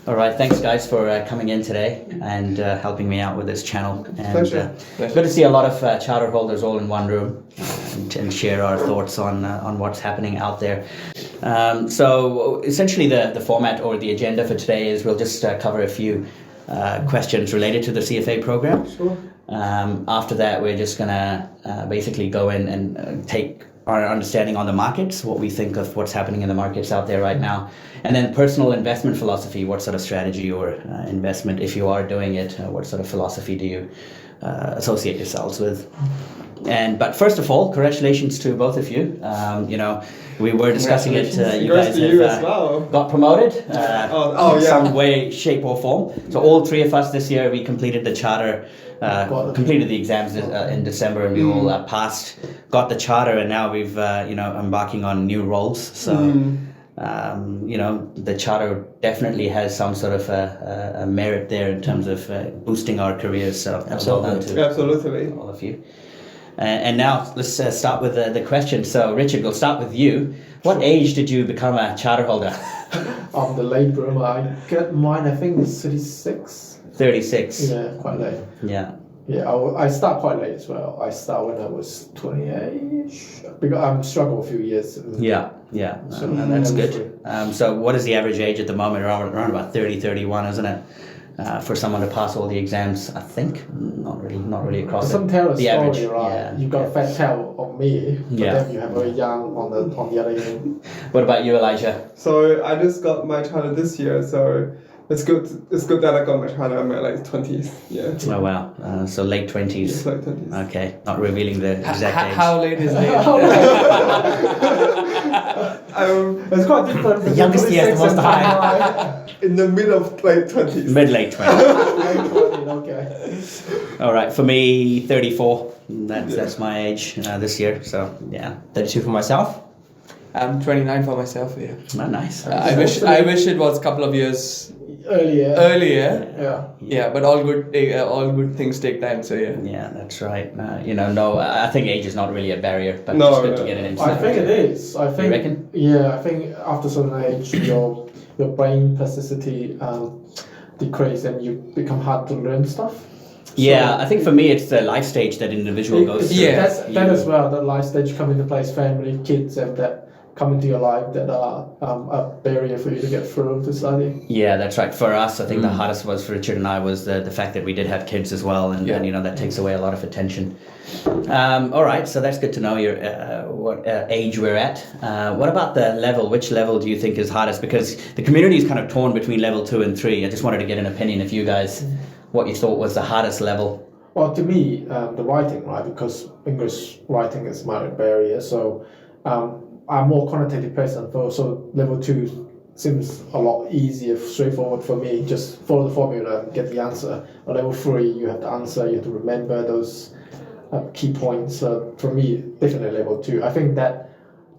All right, thanks guys for coming in today and helping me out with this channel. And Pleasure. It's good to see a lot of charter holders all in one room and share our thoughts on what's happening out there. So essentially the format or the agenda for today is we'll just cover a few questions related to the CFA program. Sure. After that, we're just going to basically go in and take our understanding on the markets, what we think of what's happening in the markets out there right now, and then personal investment philosophy, what sort of strategy or investment, if you are doing it, what sort of philosophy do you associate yourselves with. But first of all, congratulations to both of you. We were discussing it. You guys have got promoted in some way, shape, or form. So all three of us this year, we completed the charter. Completed the exams in December, and we all passed, got the charter, and now we've embarking on new roles. So the charter definitely has some sort of a merit there in terms of boosting our careers. So well done to all of you. And now let's start with the question. So Richard, we'll start with you. What age did you become a charter holder? I'm the late bloomer. I got mine, I think it's 36. 36. Yeah, quite late. Yeah. Yeah, I start quite late as well. I start when I was 28-ish. Because I'm struggled a few years. Yeah. So that's good. So what is the average age at the moment? Around about 30, 31, isn't it? For someone to pass all the exams, I think. Not really across some tell a the story, average. right? Yeah. You got a fat tail of me, but then you have very young on the other end. What about you, Elijah? So I just got my charter this year, so it's good that I got my charter in my late 20s. Yeah. Oh wow. So late 20s. Yes, late 20s. Okay. Not revealing the exact age. How late is late? It's quite different. The youngest year is the most high. In the middle of late 20s. Mid-late 20s. Okay. All right. For me, 34. That's my age this year. So yeah. 32 for myself. I'm 29 for myself. Yeah. Oh, nice. I wish it was a couple of years earlier. Yeah, but all good things take time. So yeah. Yeah, that's right. I think age is not really a barrier, but it's good to get it in. I think it is. I think. You reckon? Yeah, I think after a certain age, your brain plasticity decrease and you become hard to learn stuff. Yeah, I think for me it's the life stage that an individual goes through. Yeah, that as well. That life stage come into place, family, kids, and that come into your life that are a barrier for you to get through to study. Yeah, that's right. For us, I think the hardest was for Richard and I was the fact that we did have kids as well, and that takes away a lot of attention. All right, so that's good to know your what age we're at. What about the level? Which level do you think is hardest? Because the community is kind of torn between level 2 and 3. I just wanted to get an opinion of you guys, what you thought was the hardest level. Well, to me, the writing, right? Because English writing is my barrier, so. I'm more quantitative person, so level 2 seems a lot easier, straightforward for me. Just follow the formula and get the answer. But level 3, you have to answer, you have to remember those key points. For me, definitely level 2. I think that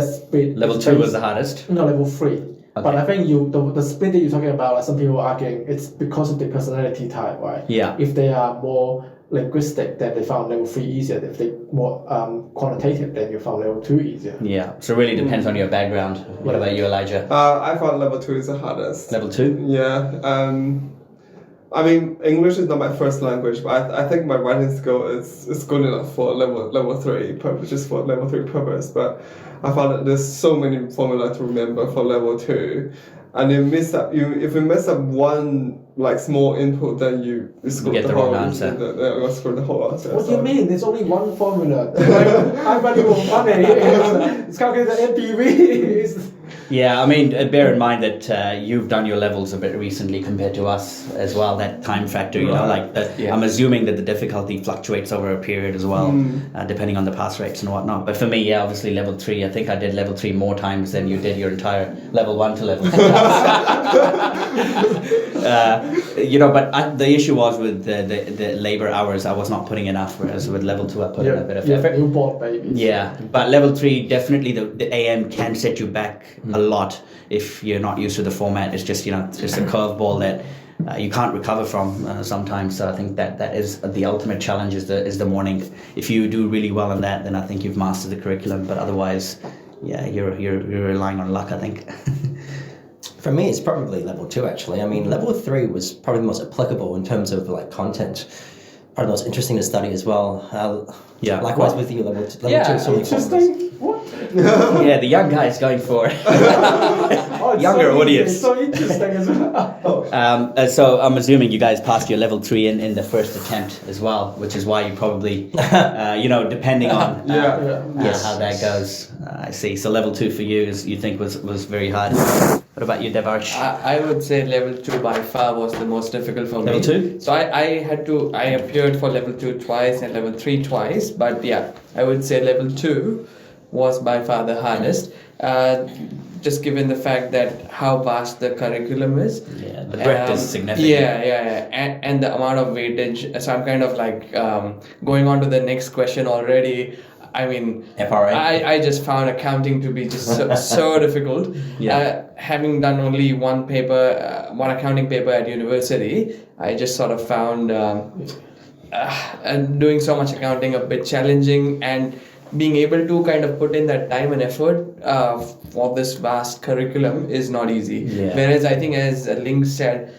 speed. Level 2 was the hardest? No, level 3. Okay. But I think the speed that you're talking about, like some people are arguing, it's because of the personality type, right? Yeah. If they are more linguistic, then they found level 3 easier. If they more quantitative, then you found level 2 easier. Yeah, so it really depends on your background. What about you, Elijah? I found level 2 is the hardest. Level 2? Yeah. I mean, English is not my first language, but I think my writing skill is good enough for level 3 purpose, just for level 3 purpose. But I found that there's so many formula to remember for level 2. And if you mess up one small input, then you get the wrong answer. You screw the whole answer. What do you mean? There's only one formula. I'm running for money. It's calculated NPV. Yeah, I mean, bear in mind that you've done your levels a bit recently compared to us as well. That time factor, I'm assuming that the difficulty fluctuates over a period as well, depending on the pass rates and whatnot. But for me, obviously level 3. I think I did level 3 more times than you did your entire level 1 to level 3. But the issue was with the labor hours, I was not putting enough, whereas with level 2, I put in a bit of effort. Newborn babies. Yeah, but level 3, definitely the AM can set you back a lot if you're not used to the format. It's just, it's a curveball that you can't recover from sometimes. So I think that is the ultimate challenge is the morning. If you do really well in that, then I think you've mastered the curriculum. But otherwise, you're relying on luck, I think. For me, it's probably level 2 actually. I mean, level 3 was probably the most applicable in terms of like content. Probably the most interesting to study as well. Likewise with you, level 2 is so interesting. What? Yeah, the young guy's going for It's younger so audience. It's so interesting as well. So I'm assuming you guys passed your level 3 in the first attempt as well, which is why you probably, depending on how that goes. I see. So level 2 for you you think was very hard. What about you, Devarsh? I would say level 2 by far was the most difficult for me. Level 2? So I appeared for level 2 twice and level 3 twice, but yeah, I would say level 2 was by far the hardest. Just given the fact that how vast the curriculum is. Yeah, the breadth is significant. Yeah. And the amount of weightage. So I'm kind of like going on to the next question already. I mean, FRA. I just found accounting to be just so difficult. Yeah. Having done only one accounting paper at university, I just sort of found doing so much accounting a bit challenging, and being able to kind of put in that time and effort for this vast curriculum is not easy. Yeah. Whereas I think, as Link said,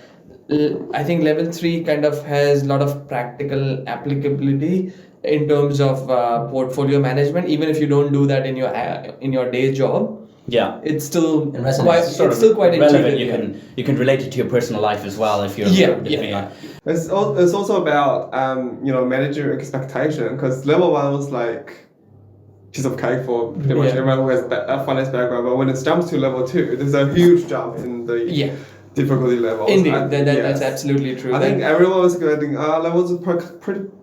I think level 3 kind of has a lot of practical applicability in terms of portfolio management. Even if you don't do that in your day job, it's still quite relevant. intuitive. You can relate it to your personal life as well if you're It's also about managing your expectation, because level 1 was like piece of cake for pretty much everyone who has a finance background, but when it jumps to level 2, there's a huge jump in the difficulty levels. Indeed, that's absolutely true. I think everyone was getting levels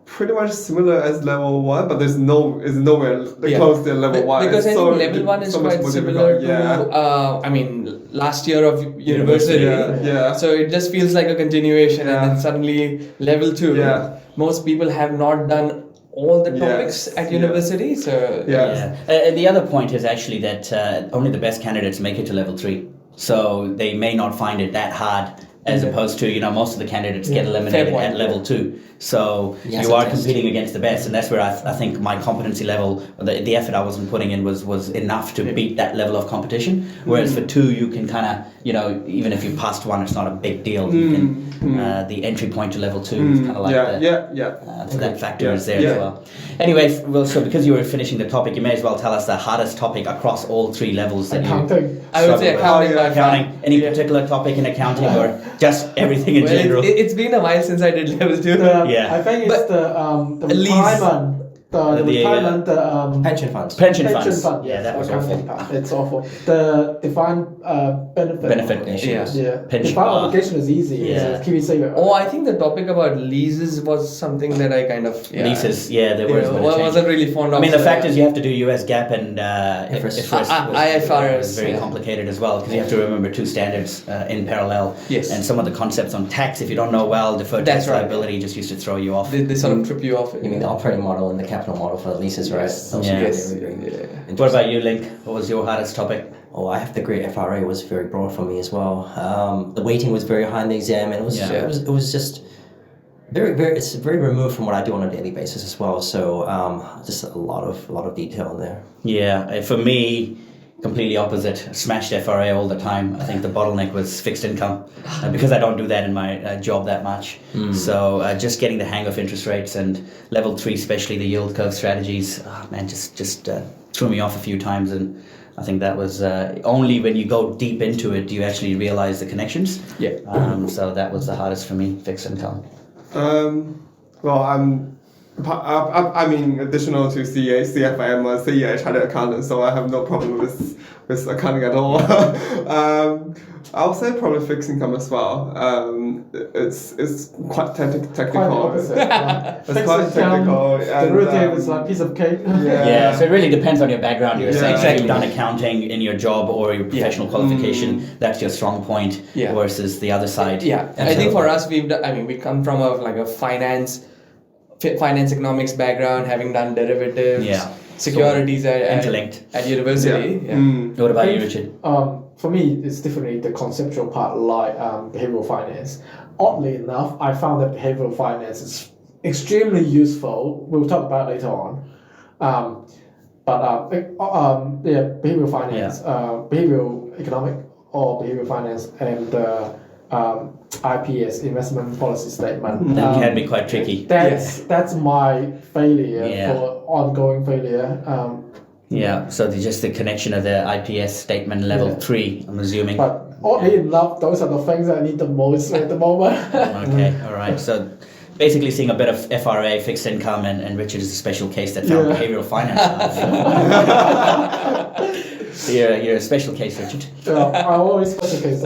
pretty much similar as level 1, but there's nowhere close to level 1. Because I think level 1 is quite similar to last year of university. So it just feels like a continuation, and then suddenly level 2. Most people have not done all the topics at university. So the other point is actually that only the best candidates make it to level 3. So they may not find it that hard, as opposed to, most of the candidates get eliminated at level 2. So you are competing against the best, and that's where I think my competency level, the effort I wasn't putting in was enough to beat that level of competition. Whereas for 2, you can kind of, even if you passed 1, it's not a big deal. You can, the entry point to level 2 is kind of like so that factor is there as well. Anyway, so because you were finishing the topic, you may as well tell us the hardest topic across all 3 levels that accounting. I would say accounting. Any particular topic in accounting, or just everything in general? It's been a while since I did level 2. I think it's the retirement. The retirement, pension funds. Pension funds. Yeah, that was awful. It's awful. The defined benefit. Issues. Pension defined obligation is easy. It's KiwiSaver. Oh, I think the topic about leases was something that I kind of leases. There was. Wasn't really fond of. I mean, the fact is you have to do US GAAP and IFRS was very complicated as well, because you have to remember 2 standards in parallel. Yes. And some of the concepts on tax, if you don't know well, deferred tax liability just used to throw you off. They sort of trip you off. You mean the operating model and the capital model for the leases, right? Yes. What about you, Link? What was your hardest topic? Oh, I have to agree. FRA was very broad for me as well. The weighting was very high in the exam, and it was just it's very removed from what I do on a daily basis as well. So just a lot of detail in there. Yeah, for me, completely opposite. Smashed FRA all the time. I think the bottleneck was fixed income, because I don't do that in my job that much. So just getting the hang of interest rates, and level 3, especially the yield curve strategies, just threw me off a few times. And I think that was only when you go deep into it do you actually realize the connections. So that was the hardest for me, fixed income. I mean, additional to CA, CFA, I'm a CA chartered accountant, so I have no problem with accounting at all. I'll say probably fixed income as well. It's quite technical. Quite the opposite. It's quite technical. Derivative is like a piece of cake. So it really depends on your background. You're saying if you've done accounting in your job or your professional qualification, that's your strong point versus the other side. I think for us, we come from a finance economics background, having done derivatives, securities at university. What about you, Richard? For me, it's definitely the conceptual part, like behavioral finance. Oddly enough, I found that behavioral finance is extremely useful. We'll talk about it later on. Behavioral finance, behavioral economic or behavioral finance and the IPS, investment policy statement. That can be quite tricky. That's my failure for ongoing failure. Yeah, so just the connection of the IPS statement level 3, I'm assuming. But oddly enough, those are the things I need the most at the moment. Okay, all right. So basically seeing a bit of FRA, fixed income, and Richard is a special case that found behavioral finance. You're a special case, Richard. I'm always special case.